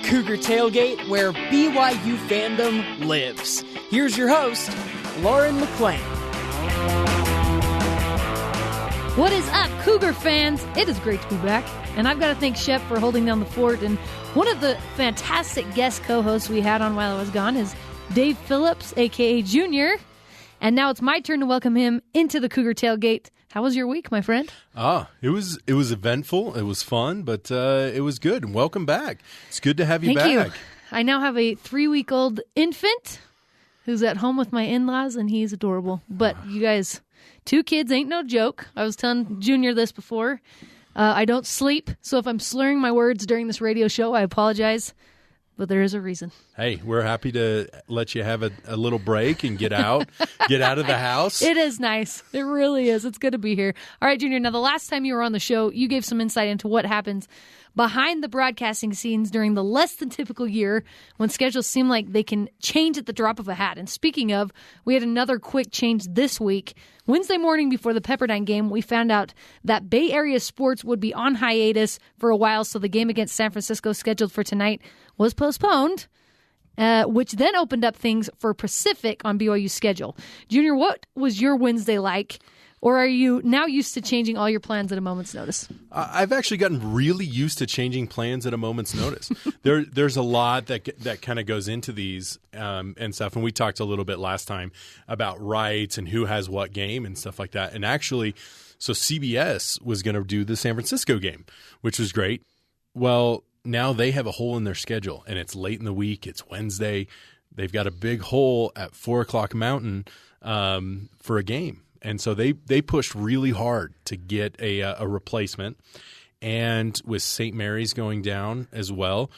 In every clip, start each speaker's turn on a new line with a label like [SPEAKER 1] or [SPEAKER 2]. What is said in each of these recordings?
[SPEAKER 1] Cougar Tailgate, where BYU fandom lives. Here's your host, Lauren McClain.
[SPEAKER 2] What is up, Cougar fans? It is great to be back, and I've got to thank Shep for holding down the fort. And one of the fantastic guest co-hosts we had on while I was gone is Dave Phillips, a.k.a. Jr., and now it's my turn to welcome him into the Cougar Tailgate. How was your week, my friend?
[SPEAKER 3] It was eventful. It was fun, but it was good. Welcome back. It's good to have you back.
[SPEAKER 2] Thank you. I now have a 3-week-old infant who's at home with my in-laws, and he's adorable. But you guys, 2 kids ain't no joke. I was telling Junior this before. I don't sleep, so if I'm slurring my words during this radio show, I apologize. But there is a reason.
[SPEAKER 3] Hey, we're happy to let you have a little break and get out of the house.
[SPEAKER 2] It is nice. It really is. It's good to be here. All right, Junior, now the last time you were on the show, you gave some insight into what happens behind the broadcasting scenes during the less than typical year when schedules seem like they can change at the drop of a hat. And speaking of, we had another quick change this week. Wednesday morning before the Pepperdine game, we found out that Bay Area sports would be on hiatus for a while, so the game against San Francisco scheduled for tonight was postponed, which then opened up things for Pacific on BYU's schedule. Junior, what was your Wednesday like? Or are you now used to changing all your plans at a moment's notice?
[SPEAKER 3] I've actually gotten really used to changing plans at a moment's notice. There's a lot that kind of goes into these and stuff. And we talked a little bit last time about rights and who has what game and stuff like that. And actually, so CBS was going to do the San Francisco game, which was great. Well, now they have a hole in their schedule, and it's late in the week. It's Wednesday. They've got a big hole at 4 o'clock Mountain for a game. And so they pushed really hard to get a replacement. And with St. Mary's going down as well,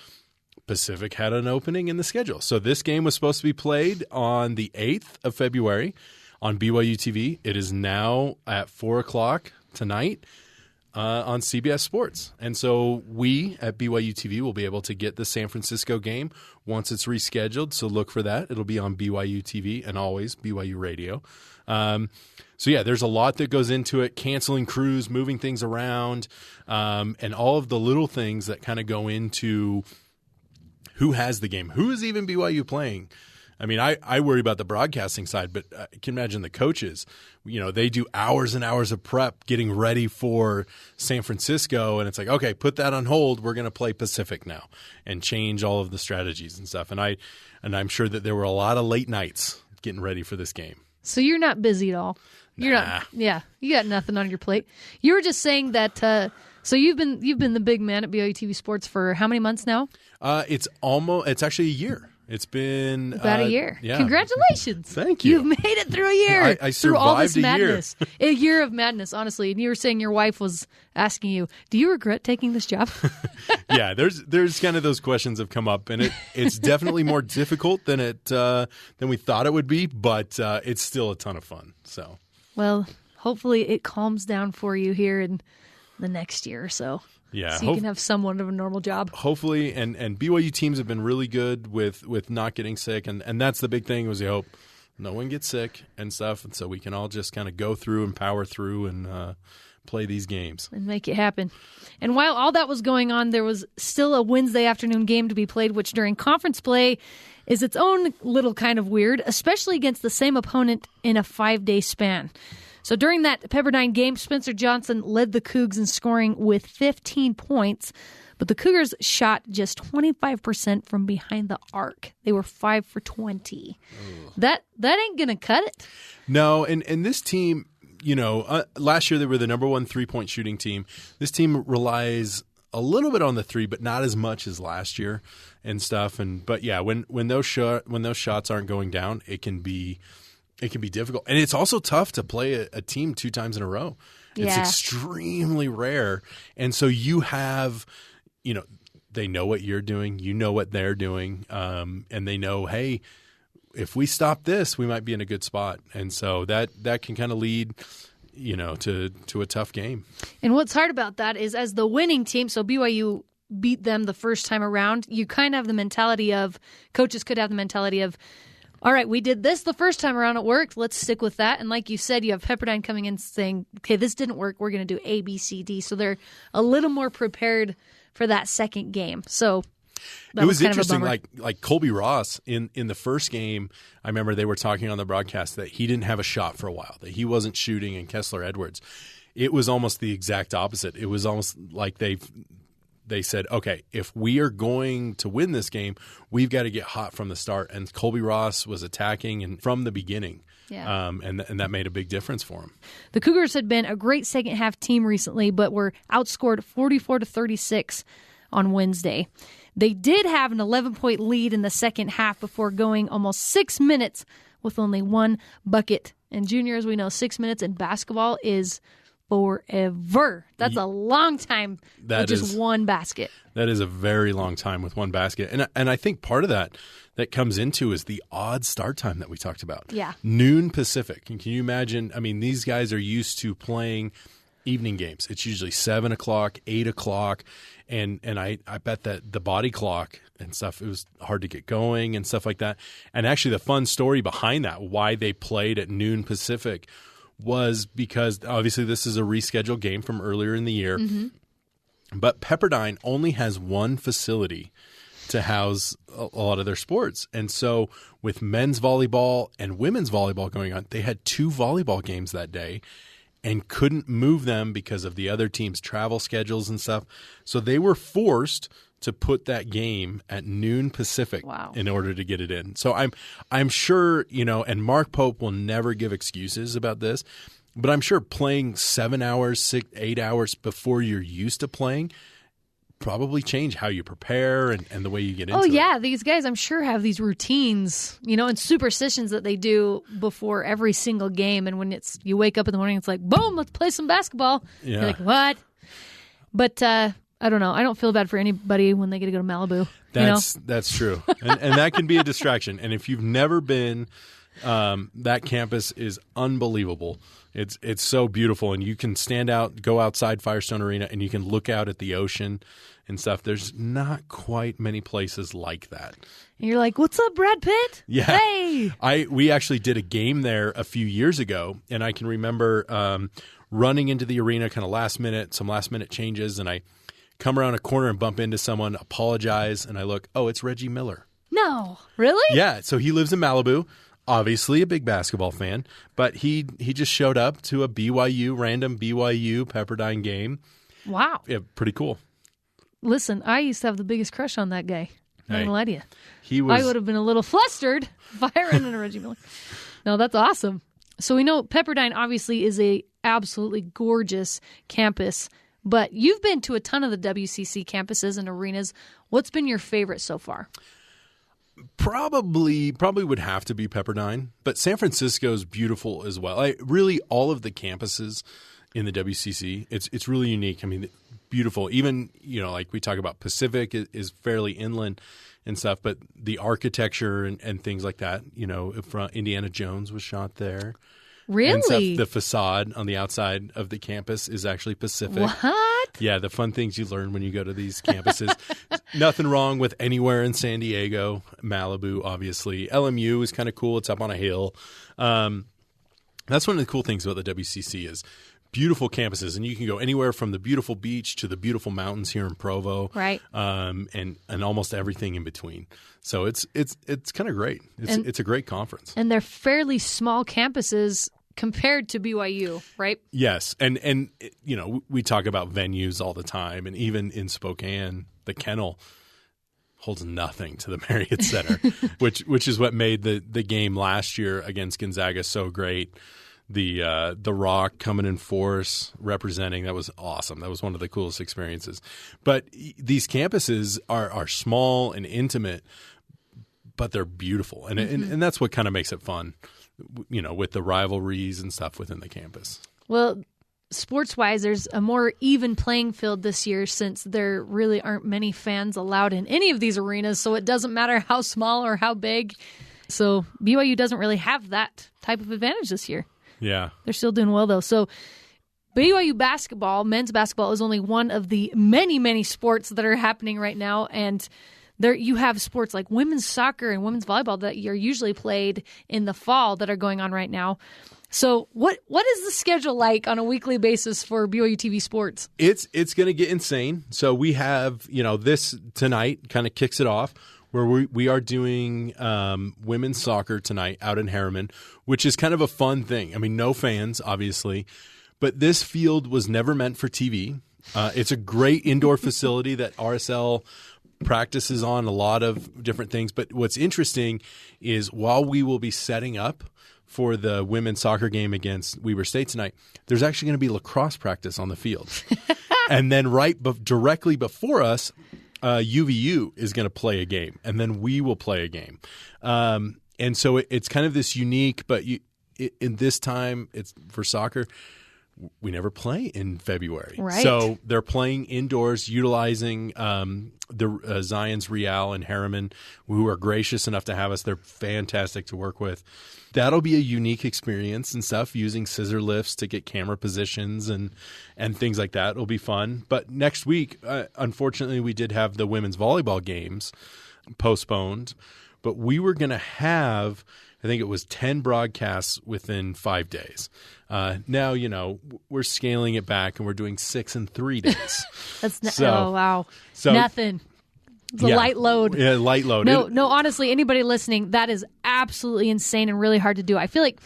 [SPEAKER 3] Pacific had an opening in the schedule. So this game was supposed to be played on the 8th of February on BYUtv. It is now at 4 o'clock tonight on CBS Sports. And so we at BYUtv will be able to get the San Francisco game once it's rescheduled. So look for that. It'll be on BYUtv and always BYU Radio. So, yeah, there's a lot that goes into it, canceling crews, moving things around, and all of the little things that kind of go into who has the game. Who is even BYU playing? I mean, I worry about the broadcasting side, but I can imagine the coaches. You know, they do hours and hours of prep getting ready for San Francisco, and it's like, okay, put that on hold. We're going to play Pacific now and change all of the strategies and stuff. And I'm sure that there were a lot of late nights getting ready for this game.
[SPEAKER 2] So you're not busy at all. You're not. Yeah, you got nothing on your plate. You were just saying that. So you've been the big man at BYU TV Sports for how many months now?
[SPEAKER 3] It's actually a year. It's been
[SPEAKER 2] about a year.
[SPEAKER 3] Yeah.
[SPEAKER 2] Congratulations!
[SPEAKER 3] Thank you.
[SPEAKER 2] You've made it through a year.
[SPEAKER 3] I
[SPEAKER 2] through all this
[SPEAKER 3] survived
[SPEAKER 2] madness. A year of madness, honestly. And you were saying your wife was asking you, "Do you regret taking this job?"
[SPEAKER 3] Yeah, there's kind of those questions have come up, and it's definitely more difficult than we thought it would be, but it's still a ton of fun. So.
[SPEAKER 2] Well, hopefully it calms down for you here in the next year or so.
[SPEAKER 3] Yeah,
[SPEAKER 2] so you can have somewhat of a normal job.
[SPEAKER 3] Hopefully, and BYU teams have been really good with not getting sick, and that's the big thing was we hope no one gets sick and stuff, and so we can all just kind of go through and power through and play these games.
[SPEAKER 2] And make it happen. And while all that was going on, there was still a Wednesday afternoon game to be played, which during conference play is its own little kind of weird, especially against the same opponent in a 5-day span. So during that Pepperdine game, Spencer Johnson led the Cougs in scoring with 15 points, but the Cougars shot just 25% from behind the arc. They were 5 for 20. Ugh. That ain't going to cut it.
[SPEAKER 3] No, and this team, last year they were the number 1 3-point shooting team. This team relies a little bit on the three, but not as much as last year and stuff. But yeah, when those shots aren't going down, it can be difficult, and it's also tough to play a team 2 times in a row. Yeah. It's extremely rare, and so you have, they know what you're doing, you know what they're doing, and they know, hey, if we stop this, we might be in a good spot, and so that can kind of lead. To a tough game. And
[SPEAKER 2] what's hard about that is as the winning team, so BYU beat them the first time around, you kind of have the mentality of, coaches could have the mentality of, all right, we did this the first time around, it worked, let's stick with that. And like you said, you have Pepperdine coming in saying, okay, this didn't work, we're going to do A, B, C, D. So they're a little more prepared for that second game. So That
[SPEAKER 3] it was
[SPEAKER 2] kind of a
[SPEAKER 3] interesting.
[SPEAKER 2] bummer.
[SPEAKER 3] Like Colby Ross in the first game, I remember they were talking on the broadcast that he didn't have a shot for a while, that he wasn't shooting, and Kessler Edwards. It was almost the exact opposite. It was almost like they said, okay, if we are going to win this game, we've got to get hot from the start. And Colby Ross was attacking and from the beginning.
[SPEAKER 2] Yeah.
[SPEAKER 3] And that made a big difference for him.
[SPEAKER 2] The Cougars had been a great second-half team recently, but were outscored 44-36 on Wednesday. They did have an 11-point lead in the second half before going almost 6 minutes with only one bucket. And, Junior, as we know, 6 minutes in basketball is forever. That's a long time with just one basket.
[SPEAKER 3] That is a very long time with one basket. And I think part of that comes into is the odd start time that we talked about.
[SPEAKER 2] Yeah.
[SPEAKER 3] Noon Pacific. And can you imagine? I mean, these guys are used to playing evening games. It's usually 7 o'clock, 8 o'clock. And I bet that the body clock and stuff, it was hard to get going and stuff like that. And actually the fun story behind that, why they played at noon Pacific, was because obviously this is a rescheduled game from earlier in the year. Mm-hmm. But Pepperdine only has one facility to house a lot of their sports. And so with men's volleyball and women's volleyball going on, they had 2 volleyball games that day and couldn't move them because of the other team's travel schedules and stuff. So they were forced to put that game at noon Pacific in order to get it in. So I'm sure, and Mark Pope will never give excuses about this, but I'm sure playing 7 hours, 6, 8 hours before you're used to playing probably change how you prepare and the way you get into it.
[SPEAKER 2] Oh, yeah. These guys, I'm sure, have these routines, and superstitions that they do before every single game. And when you wake up in the morning, it's like, boom, let's play some basketball.
[SPEAKER 3] Yeah.
[SPEAKER 2] You're like, what? But I don't know. I don't feel bad for anybody when they get to go to Malibu.
[SPEAKER 3] That's true. And that can be a distraction. And if you've never been, that campus is unbelievable. It's so beautiful. And you can go outside Firestone Arena, and you can look out at the ocean and stuff. There's not quite many places like that.
[SPEAKER 2] And you're like, what's up, Brad Pitt?
[SPEAKER 3] Yeah.
[SPEAKER 2] Hey!
[SPEAKER 3] We actually did a game there a few years ago, and I can remember running into the arena kind of some last minute changes, and I come around a corner and bump into someone, apologize, and I look, oh, it's Reggie Miller.
[SPEAKER 2] No. Really?
[SPEAKER 3] Yeah. So he lives in Malibu, obviously a big basketball fan, but he just showed up to a random BYU Pepperdine game.
[SPEAKER 2] Wow.
[SPEAKER 3] Yeah, pretty cool.
[SPEAKER 2] Listen, I used to have the biggest crush on that guy. I'm not going to lie to you.
[SPEAKER 3] I
[SPEAKER 2] would have been a little flustered if I ran into Reggie Miller. No, that's awesome. So we know Pepperdine obviously is a absolutely gorgeous campus, but you've been to a ton of the WCC campuses and arenas. What's been your favorite so far?
[SPEAKER 3] Probably would have to be Pepperdine, but San Francisco is beautiful as well. Really, all of the campuses in the WCC, it's really unique. I mean, beautiful. Even, like we talk about, Pacific is fairly inland and stuff, but the architecture and things like that, from Indiana Jones was shot there.
[SPEAKER 2] Really?
[SPEAKER 3] And stuff, the facade on the outside of the campus is actually Pacific.
[SPEAKER 2] What?
[SPEAKER 3] Yeah, the fun things you learn when you go to these campuses. Nothing wrong with anywhere in San Diego, Malibu, obviously. LMU is kind of cool. It's up on a hill. That's one of the cool things about the WCC is beautiful campuses, and you can go anywhere from the beautiful beach to the beautiful mountains here in Provo,
[SPEAKER 2] right?
[SPEAKER 3] And almost everything in between. So it's kind of great. It's a great conference,
[SPEAKER 2] and they're fairly small campuses compared to BYU, right?
[SPEAKER 3] Yes, and we talk about venues all the time, and even in Spokane, the Kennel holds nothing to the Marriott Center, which is what made the game last year against Gonzaga so great. The Rock coming in force, representing, that was awesome. That was one of the coolest experiences. But these campuses are small and intimate, but they're beautiful, and that's what kind of makes it fun, with the rivalries and stuff within the campus.
[SPEAKER 2] Well, sports-wise, there's a more even playing field this year since there really aren't many fans allowed in any of these arenas, so it doesn't matter how small or how big. So BYU doesn't really have that type of advantage this year.
[SPEAKER 3] Yeah.
[SPEAKER 2] They're still doing well, though. So BYU basketball, men's basketball, is only one of the many, many sports that are happening right now. And there you have sports like women's soccer and women's volleyball that are usually played in the fall that are going on right now. So what is the schedule like on a weekly basis for BYU TV sports?
[SPEAKER 3] It's going to get insane. So we have, this tonight kind of kicks it off, where we are doing women's soccer tonight out in Harriman, which is kind of a fun thing. I mean, no fans, obviously, but this field was never meant for TV. It's a great indoor facility that RSL practices on a lot of different things. But what's interesting is while we will be setting up for the women's soccer game against Weber State tonight, there's actually going to be lacrosse practice on the field. And then directly before us, UVU is going to play a game, and then we will play a game. And so it's kind of this unique, but in this time, it's for soccer, we never play in February.
[SPEAKER 2] Right.
[SPEAKER 3] So they're playing indoors, utilizing the Zion's Real and Harriman, who are gracious enough to have us. They're fantastic to work with. That'll be a unique experience and stuff, using scissor lifts to get camera positions and things like that. It'll be fun. But next week, unfortunately, we did have the women's volleyball games postponed. But we were going to have, I think it was 10 broadcasts within 5 days. Now, we're scaling it back, and we're doing 6 in 3 days.
[SPEAKER 2] Oh, wow. So, nothing. It's a light load.
[SPEAKER 3] Yeah, light load.
[SPEAKER 2] No, honestly, anybody listening, that is absolutely insane and really hard to do. I feel like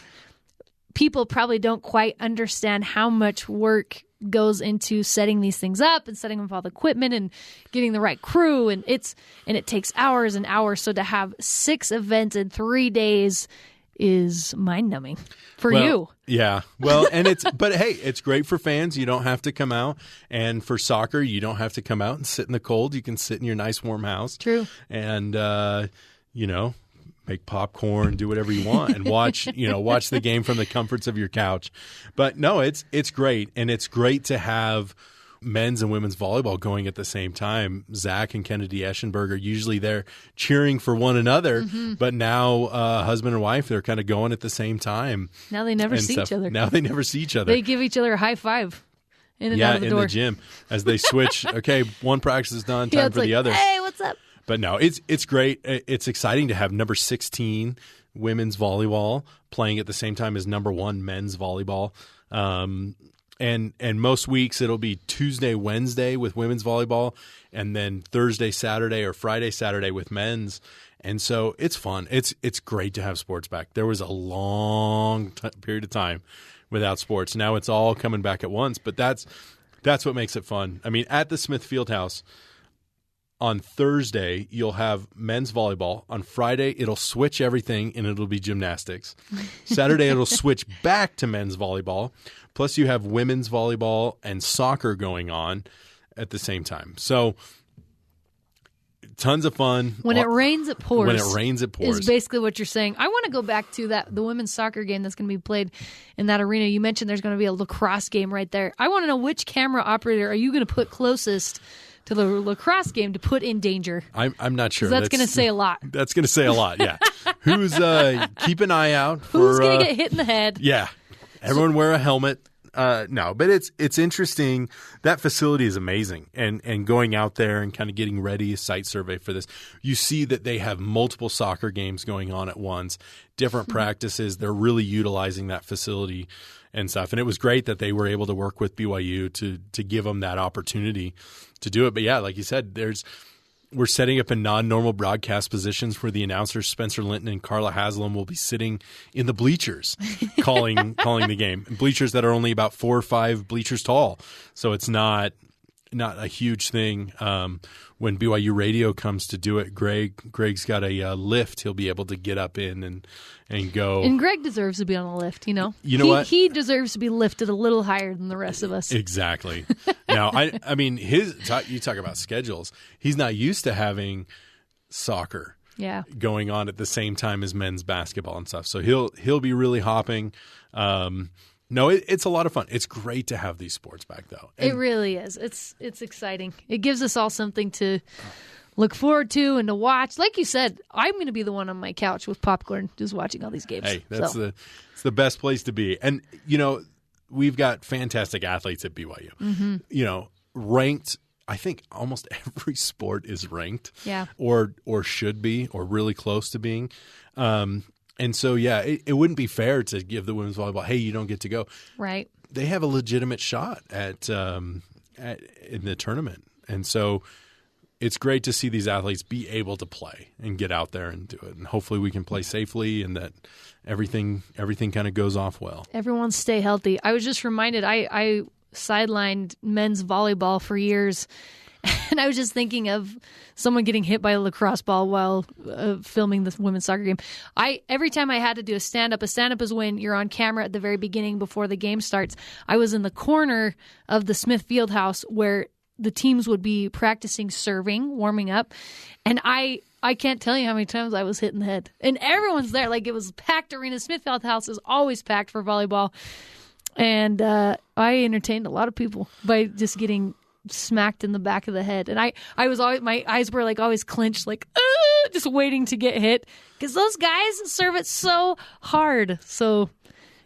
[SPEAKER 2] people probably don't quite understand how much work goes into setting these things up and setting up all the equipment and getting the right crew, and it takes hours and hours. So to have 6 events in 3 days is mind-numbing for you.
[SPEAKER 3] Yeah. Well, and but hey, it's great for fans. You don't have to come out. And for soccer, you don't have to come out and sit in the cold. You can sit in your nice warm house.
[SPEAKER 2] True.
[SPEAKER 3] And, make popcorn, do whatever you want, and watch the game from the comforts of your couch. But no, it's great. And it's great to have men's and women's volleyball going at the same time. Zach and Kennedy Eschenberg are usually there cheering for one another, but now husband and wife, they're kind of going at the same time.
[SPEAKER 2] Now they never see each other.
[SPEAKER 3] Now they never see each other.
[SPEAKER 2] They give each other a high five in and out of the door.
[SPEAKER 3] In the gym as they switch. Okay, one practice is done, time for the other.
[SPEAKER 2] Hey, what's up?
[SPEAKER 3] But no, it's great. It's exciting to have number 16 women's volleyball playing at the same time as number 1 men's volleyball. And most weeks it'll be Tuesday, Wednesday with women's volleyball, and then Thursday, Saturday, or Friday, Saturday with men's. And so it's fun. It's great to have sports back. There was a long period of time without sports. Now it's all coming back at once, but that's what makes it fun. I mean, at the Smith Fieldhouse, on Thursday, you'll have men's volleyball. On Friday, it'll switch everything, and it'll be gymnastics. Saturday, it'll switch back to men's volleyball. Plus, you have women's volleyball and soccer going on at the same time. So, tons of fun.
[SPEAKER 2] When it rains, it pours.
[SPEAKER 3] When it rains, it pours.
[SPEAKER 2] Is basically what you're saying. I want to go back to the women's soccer game that's going to be played in that arena. You mentioned there's going to be a lacrosse game right there. I want to know, which camera operator are you going to put closest to the lacrosse game to put in danger?
[SPEAKER 3] I'm not sure.
[SPEAKER 2] That's going to say a lot.
[SPEAKER 3] That's going to say a lot, yeah. Who's keep an eye out for
[SPEAKER 2] who's going to get hit in the head?
[SPEAKER 3] Yeah. Everyone wear a helmet. No, but it's interesting. That facility is amazing. And going out there and kind of getting ready, a site survey for this, you see that they have multiple soccer games going on at once, different practices. They're really utilizing that facility and stuff. And it was great that they were able to work with BYU to give them that opportunity to do it. But yeah, like you said, we're setting up in non-normal broadcast positions where the announcers Spencer Linton and Carla Haslam will be sitting in the bleachers calling the game. Bleachers that are only about 4 or 5 bleachers tall. So it's not a huge thing. When BYU Radio comes to do it, Greg's got a lift he'll be able to get up in and go.
[SPEAKER 2] And Greg deserves to be on a lift, You know what? He deserves to be lifted a little higher than the rest of us.
[SPEAKER 3] Exactly. Now, I mean, you talk about schedules. He's not used to having soccer going on at the same time as men's basketball and stuff. So he'll be really hopping. No, it's a lot of fun. It's great to have these sports back, though.
[SPEAKER 2] It really is. It's exciting. It gives us all something to look forward to and to watch. Like you said, I'm going to be the one on my couch with popcorn just watching all these games.
[SPEAKER 3] Hey, it's the best place to be. And, we've got fantastic athletes at BYU. Mm-hmm. Ranked, I think almost every sport is ranked.
[SPEAKER 2] Yeah.
[SPEAKER 3] Or should be, or really close to being. And so, yeah, it wouldn't be fair to give the women's volleyball, hey, you don't get to go.
[SPEAKER 2] Right.
[SPEAKER 3] They have a legitimate shot in the tournament. And so it's great to see these athletes be able to play and get out there and do it. And hopefully we can play safely and that everything kind of goes off well.
[SPEAKER 2] Everyone stay healthy. I was just reminded, I sidelined men's volleyball for years. And I was just thinking of someone getting hit by a lacrosse ball while filming the women's soccer game. Every time I had to do a stand-up is when you're on camera at the very beginning before the game starts. I was in the corner of the Smith Fieldhouse where the teams would be practicing serving, warming up. And I can't tell you how many times I was hit in the head. And everyone's there. Like, it was packed arena. Smith Fieldhouse is always packed for volleyball. And I entertained a lot of people by just getting smacked in the back of the head. And I was always, my eyes were like always clenched, like just waiting to get hit because those guys serve it so hard. So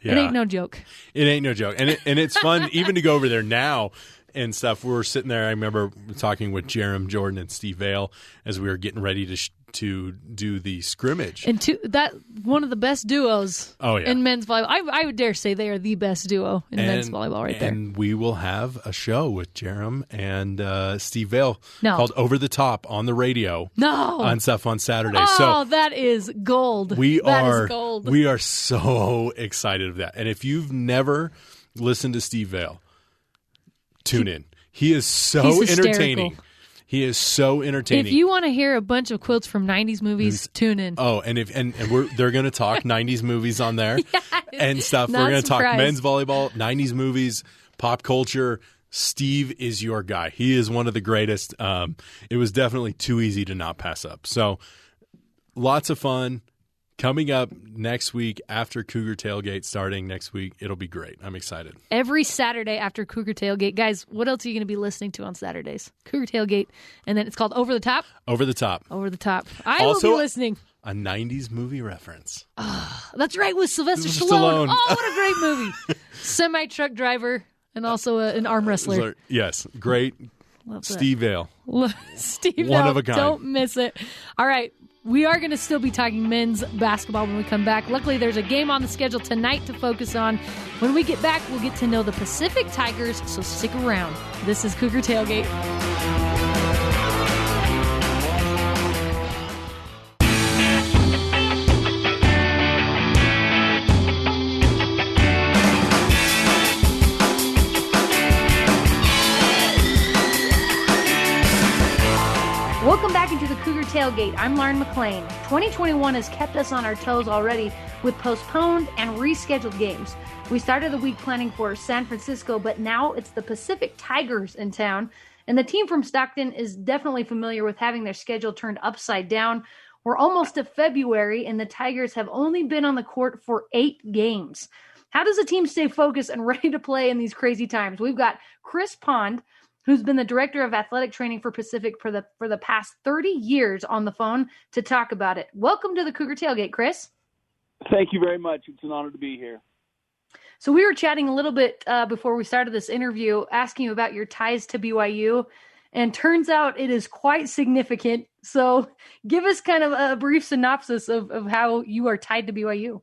[SPEAKER 2] It ain't no joke.
[SPEAKER 3] It ain't no joke. And it's fun even to go over there now and stuff. We were sitting there. I remember talking with Jerem Jordan and Steve Vale as we were getting ready to do the scrimmage.
[SPEAKER 2] And that one of the best duos in men's volleyball. I would dare say they are the best duo in men's volleyball right there.
[SPEAKER 3] And we will have a show with Jerem and Steve Vale called Over the Top on the radio on stuff on Saturday.
[SPEAKER 2] Oh,
[SPEAKER 3] so
[SPEAKER 2] that is gold.
[SPEAKER 3] We are
[SPEAKER 2] gold.
[SPEAKER 3] We are so excited of that. And if you've never listened to Steve Vale, tune in. He is so entertaining. He is so entertaining.
[SPEAKER 2] If you want to hear a bunch of quotes from 90s movies, tune in.
[SPEAKER 3] Oh, and they're going to talk 90s movies on there and stuff.
[SPEAKER 2] Not
[SPEAKER 3] We're going to talk
[SPEAKER 2] surprised.
[SPEAKER 3] men's volleyball, 90s movies, pop culture. Steve is your guy. He is one of the greatest. It was definitely too easy to not pass up. So lots of fun. Coming up next week after Cougar Tailgate starting next week. It'll be great. I'm excited.
[SPEAKER 2] Every Saturday after Cougar Tailgate. Guys, what else are you going to be listening to on Saturdays? Cougar Tailgate. And then it's called Over the Top?
[SPEAKER 3] Over the Top.
[SPEAKER 2] Over the Top. I
[SPEAKER 3] Also,
[SPEAKER 2] will be listening.
[SPEAKER 3] A 90s movie reference.
[SPEAKER 2] That's right, with Sylvester Stallone. Oh, what a great movie. Semi-truck driver and also an arm wrestler.
[SPEAKER 3] Yes, great.
[SPEAKER 2] Love
[SPEAKER 3] Steve Vale.
[SPEAKER 2] Steve Vale.
[SPEAKER 3] One of a kind.
[SPEAKER 2] Don't miss it. All right. We are going to still be talking men's basketball when we come back. Luckily, there's a game on the schedule tonight to focus on. When we get back, we'll get to know the Pacific Tigers, so stick around. This is Cougar Tailgate. Welcome back into the Cougar Tailgate. I'm Lauren McLean. 2021 has kept us on our toes already with postponed and rescheduled games. We started the week planning for San Francisco, but now it's the Pacific Tigers in town. And the team from Stockton is definitely familiar with having their schedule turned upside down. We're almost to February, and the Tigers have only been on the court for 8 games. How does a team stay focused and ready to play in these crazy times? We've got Chris Pond, who's been the director of athletic training for Pacific for the past 30 years, on the phone to talk about it. Welcome to the Cougar Tailgate, Chris.
[SPEAKER 4] Thank you very much. It's an honor to be here.
[SPEAKER 2] So we were chatting a little bit before we started this interview, asking you about your ties to BYU, and turns out it is quite significant. So give us kind of a brief synopsis of how you are tied to BYU.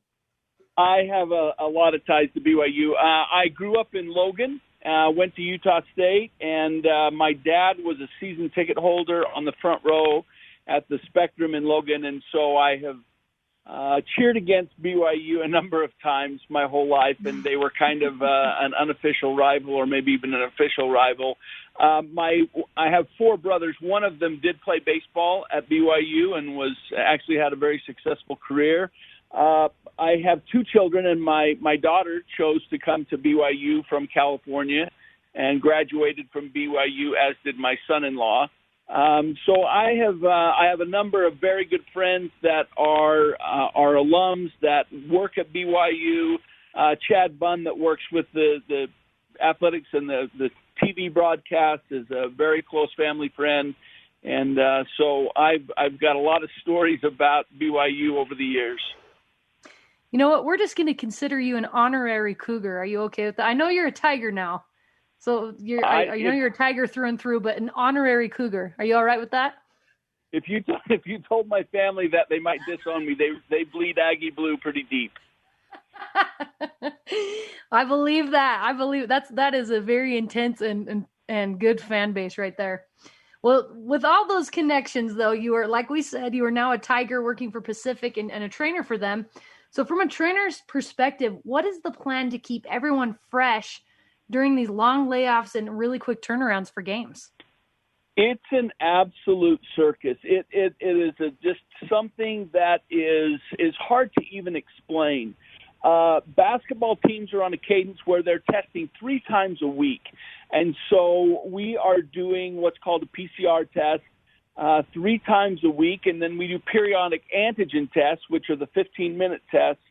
[SPEAKER 4] I have a lot of ties to BYU. I grew up in Logan. Went to Utah State, and my dad was a season ticket holder on the front row at the Spectrum in Logan, and so I have cheered against BYU a number of times my whole life, and they were kind of an unofficial rival, or maybe even an official rival. I have 4 brothers. One of them did play baseball at BYU and actually had a very successful career. I have 2 children, and my daughter chose to come to BYU from California and graduated from BYU, as did my son-in-law. So I have a number of very good friends that are alums that work at BYU. Chad Bunn, that works with the athletics and the TV broadcast, is a very close family friend. And so I've got a lot of stories about BYU over the years.
[SPEAKER 2] You know what? We're just going to consider you an honorary Cougar. Are you okay with that? I know you're a Tiger now, so I know you're a Tiger through and through, but an honorary Cougar. Are you all right with that?
[SPEAKER 4] if you told my family that, they might disown me. They bleed Aggie blue pretty deep.
[SPEAKER 2] I believe that. That is a very intense and good fan base right there. Well, with all those connections, though, you are, like we said, you are now a Tiger working for Pacific and a trainer for them. So from a trainer's perspective, what is the plan to keep everyone fresh during these long layoffs and really quick turnarounds for games?
[SPEAKER 4] It's an absolute circus. It is just something that is hard to even explain. Basketball teams are on a cadence where they're testing 3 times a week. And so we are doing what's called a PCR test 3 times a week, and then we do periodic antigen tests, which are the 15-minute tests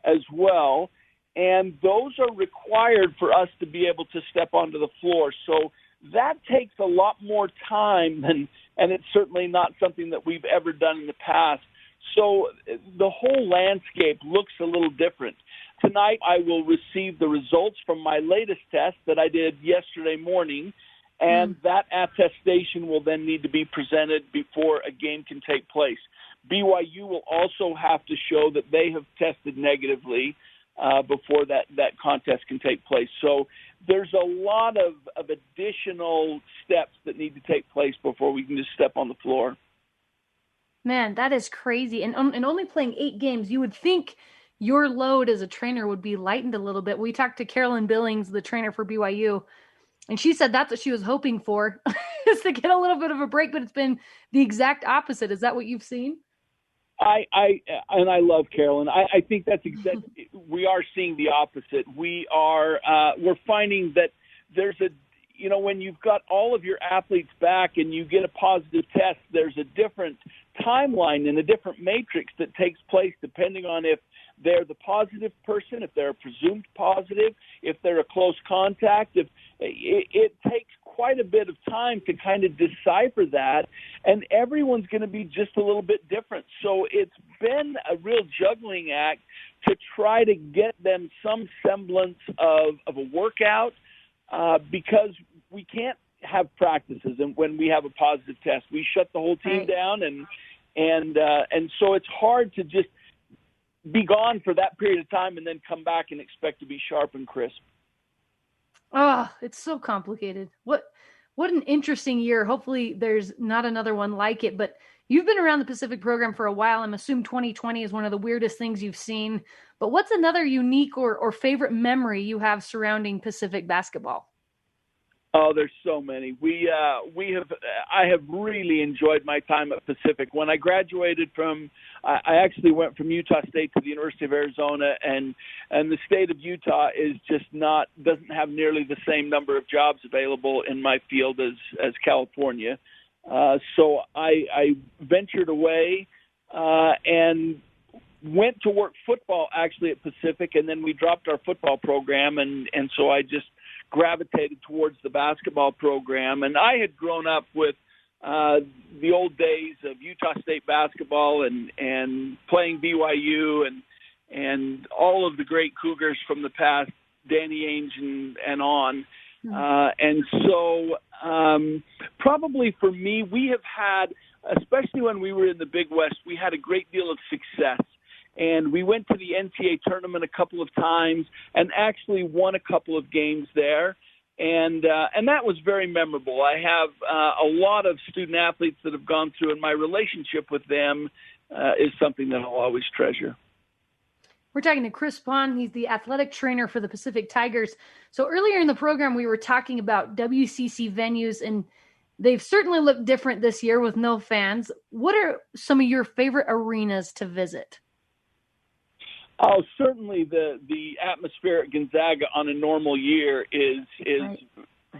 [SPEAKER 4] as well. And those are required for us to be able to step onto the floor. So that takes a lot more time, and it's certainly not something that we've ever done in the past. So the whole landscape looks a little different. Tonight I will receive the results from my latest test that I did yesterday morning, and that attestation will then need to be presented before a game can take place. BYU will also have to show that they have tested negatively before that contest can take place. So there's a lot of additional steps that need to take place before we can just step on the floor.
[SPEAKER 2] Man, that is crazy. And only playing 8 games, you would think your load as a trainer would be lightened a little bit. We talked to Carolyn Billings, the trainer for BYU, and she said that's what she was hoping for, is to get a little bit of a break, but it's been the exact opposite. Is that what you've seen?
[SPEAKER 4] I love Carolyn. I think that's exactly, we are seeing the opposite. We're finding that there's when you've got all of your athletes back and you get a positive test, there's a different timeline and a different matrix that takes place depending on if they're the positive person, if they're a presumed positive, if they're a close contact. If it takes quite a bit of time to kind of decipher that, and everyone's going to be just a little bit different. So it's been a real juggling act to try to get them some semblance of a workout, because we can't have practices, and when we have a positive test, we shut the whole team down, and so it's hard to just be gone for that period of time and then come back and expect to be sharp and crisp.
[SPEAKER 2] Oh, it's so complicated. What an interesting year. Hopefully there's not another one like it, but you've been around the Pacific program for a while. I'm assuming 2020 is one of the weirdest things you've seen, but what's another unique or favorite memory you have surrounding Pacific basketball?
[SPEAKER 4] Oh, there's so many. I have really enjoyed my time at Pacific. When I graduated I actually went from Utah State to the University of Arizona, and the state of Utah is just doesn't have nearly the same number of jobs available in my field as California. So I ventured away and went to work football actually at Pacific, and then we dropped our football program, and so I just gravitated towards the basketball program. And I had grown up with the old days of Utah State basketball and playing BYU and all of the great Cougars from the past, Danny Ainge and on. And so probably for me, we have had, especially when we were in the Big West, we had a great deal of success. And we went to the NCAA tournament a couple of times and actually won a couple of games there. And that was very memorable. I have a lot of student athletes that have gone through, and my relationship with them is something that I'll always treasure.
[SPEAKER 2] We're talking to Chris Bond. He's the athletic trainer for the Pacific Tigers. So earlier in the program, we were talking about WCC venues, and they've certainly looked different this year with no fans. What are some of your favorite arenas to visit?
[SPEAKER 4] Oh, certainly the atmosphere at Gonzaga on a normal year is right.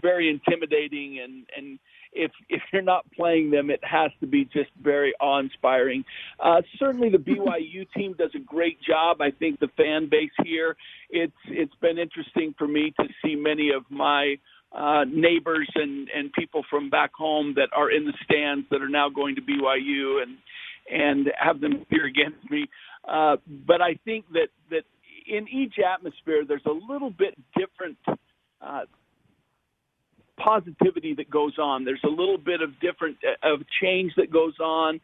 [SPEAKER 4] Very intimidating, and if you're not playing them, it has to be just very awe-inspiring. Certainly the BYU team does a great job. I think the fan base here, it's been interesting for me to see many of my neighbors and people from back home that are in the stands that are now going to BYU and have them cheer against me. But I think that in each atmosphere, there's a little bit different positivity that goes on. There's a little bit of change that goes on.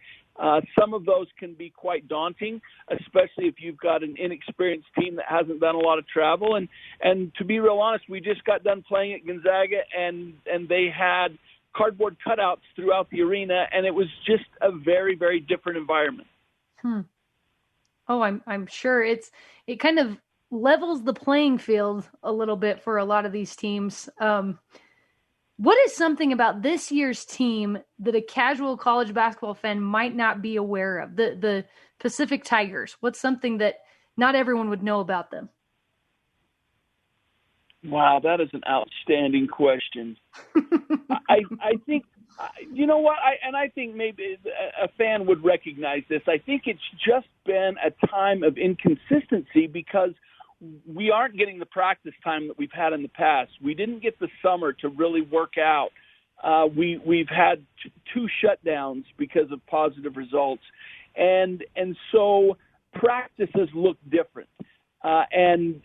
[SPEAKER 4] Some of those can be quite daunting, especially if you've got an inexperienced team that hasn't done a lot of travel. And to be real honest, we just got done playing at Gonzaga, and they had cardboard cutouts throughout the arena, and it was just a very, very different environment.
[SPEAKER 2] Oh, I'm sure it kind of levels the playing field a little bit for a lot of these teams. What is something about this year's team that a casual college basketball fan might not be aware of? The Pacific Tigers. What's something that not everyone would know about them?
[SPEAKER 4] Wow, that is an outstanding question. I think, you know what, I think maybe a fan would recognize this. I think it's just been a time of inconsistency because we aren't getting the practice time that we've had in the past. We didn't get the summer to really work out. We've had two shutdowns because of positive results. And so practices look different. And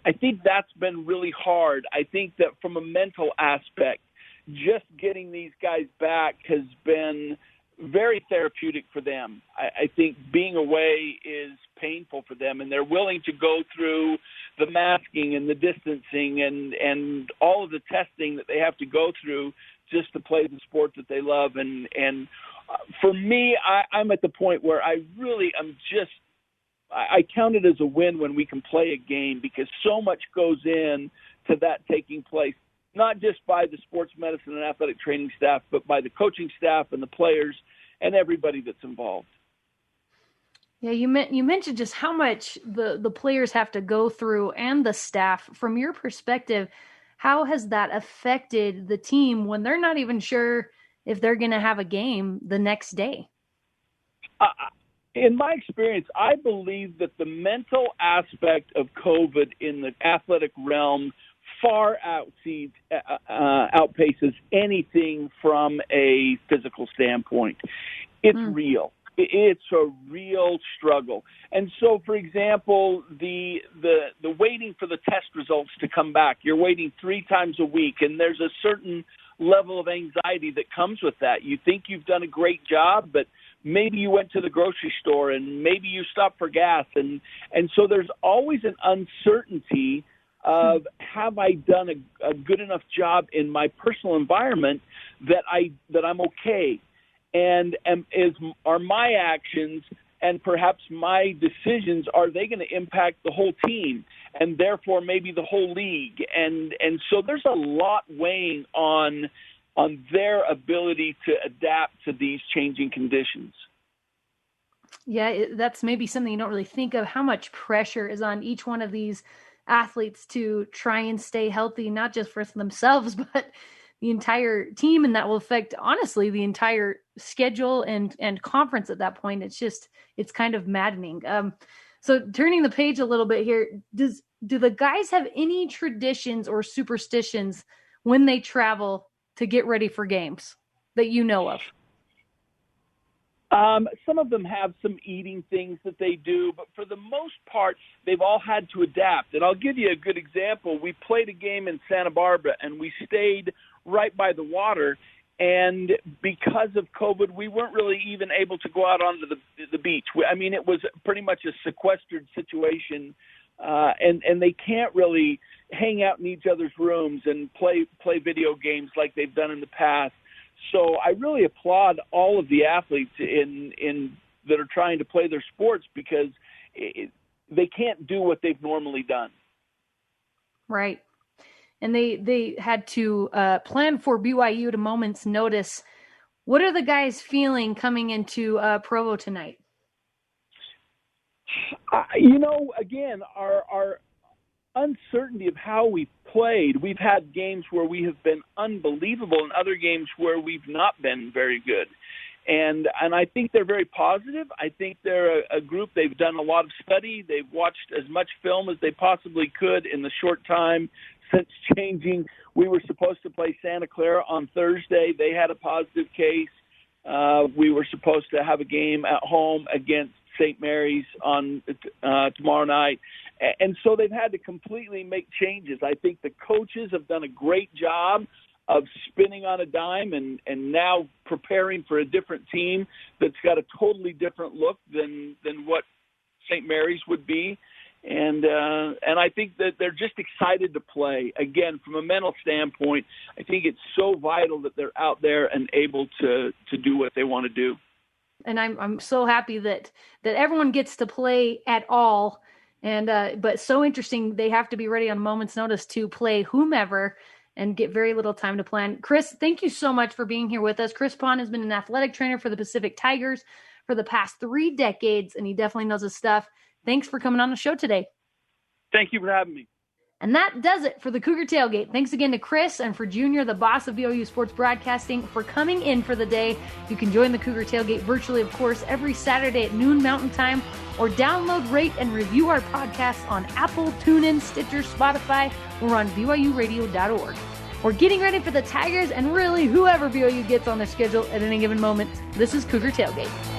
[SPEAKER 4] I think that's been really hard. I think that from a mental aspect, just getting these guys back has been very therapeutic for them. I think being away is painful for them, and they're willing to go through the masking and the distancing and all of the testing that they have to go through just to play the sport that they love. And for me, I'm at the point where I really am I count it as a win when we can play a game because so much goes in to that taking place, not just by the sports medicine and athletic training staff, but by the coaching staff and the players and everybody that's involved.
[SPEAKER 2] Yeah, you mentioned just how much the players have to go through and the staff. From your perspective, how has that affected the team when they're not even sure if they're going to have a game the next day?
[SPEAKER 4] In my experience, I believe that the mental aspect of COVID in the athletic realm far outpaces anything from a physical standpoint. It's real. It's a real struggle. And so, for example, the waiting for the test results to come back, you're waiting 3 times a week, and there's a certain level of anxiety that comes with that. You think you've done a great job, but maybe you went to the grocery store and maybe you stopped for gas. And so there's always an uncertainty of have I done a good enough job in my personal environment that I'm okay, and are my actions and perhaps my decisions, are they going to impact the whole team and therefore maybe the whole league? And so there's a lot weighing on their ability to adapt to these changing conditions.
[SPEAKER 2] Yeah, that's maybe something you don't really think of, how much pressure is on each one of these athletes to try and stay healthy, not just for themselves, but the entire team. And that will affect, honestly, the entire schedule and conference at that point. It's kind of maddening. So turning the page a little bit here, do the guys have any traditions or superstitions when they travel to get ready for games that you know of?
[SPEAKER 4] Some of them have some eating things that they do, but for the most part, they've all had to adapt. And I'll give you a good example. We played a game in Santa Barbara, and we stayed right by the water. And because of COVID, we weren't really even able to go out onto the beach. I mean, it was pretty much a sequestered situation, and they can't really hang out in each other's rooms and play video games like they've done in the past. So I really applaud all of the athletes in that are trying to play their sports because they can't do what they've normally done.
[SPEAKER 2] Right. And they had to plan for BYU at a moment's notice. What are the guys feeling coming into Provo tonight?
[SPEAKER 4] Again, our uncertainty of how we played. We've had games where we have been unbelievable and other games where we've not been very good. And I think they're very positive. I think they're a group. They've done a lot of study. They've watched as much film as they possibly could in the short time since changing. We were supposed to play Santa Clara on Thursday. They had a positive case. We were supposed to have a game at home against St. Mary's on tomorrow night. And so they've had to completely make changes. I think the coaches have done a great job spinning on a dime and now preparing for a different team that's got a totally different look than what St. Mary's would be. And I think that they're just excited to play. Again, from a mental standpoint, I think it's so vital that they're out there and able to do what they want to do.
[SPEAKER 2] And I'm so happy that everyone gets to play at all. And but so interesting, they have to be ready on a moment's notice to play whomever and get very little time to plan. Chris, thank you so much for being here with us. Chris Pond has been an athletic trainer for the Pacific Tigers for the past 3 decades, and he definitely knows his stuff. Thanks for coming on the show today.
[SPEAKER 4] Thank you for having me.
[SPEAKER 2] And that does it for the Cougar Tailgate. Thanks again to Chris and for Junior, the boss of BYU Sports Broadcasting, for coming in for the day. You can join the Cougar Tailgate virtually, of course, every Saturday at noon Mountain Time, or download, rate, and review our podcasts on Apple, TuneIn, Stitcher, Spotify, or on BYURadio.org. We're getting ready for the Tigers and really whoever BYU gets on their schedule at any given moment. This is Cougar Tailgate.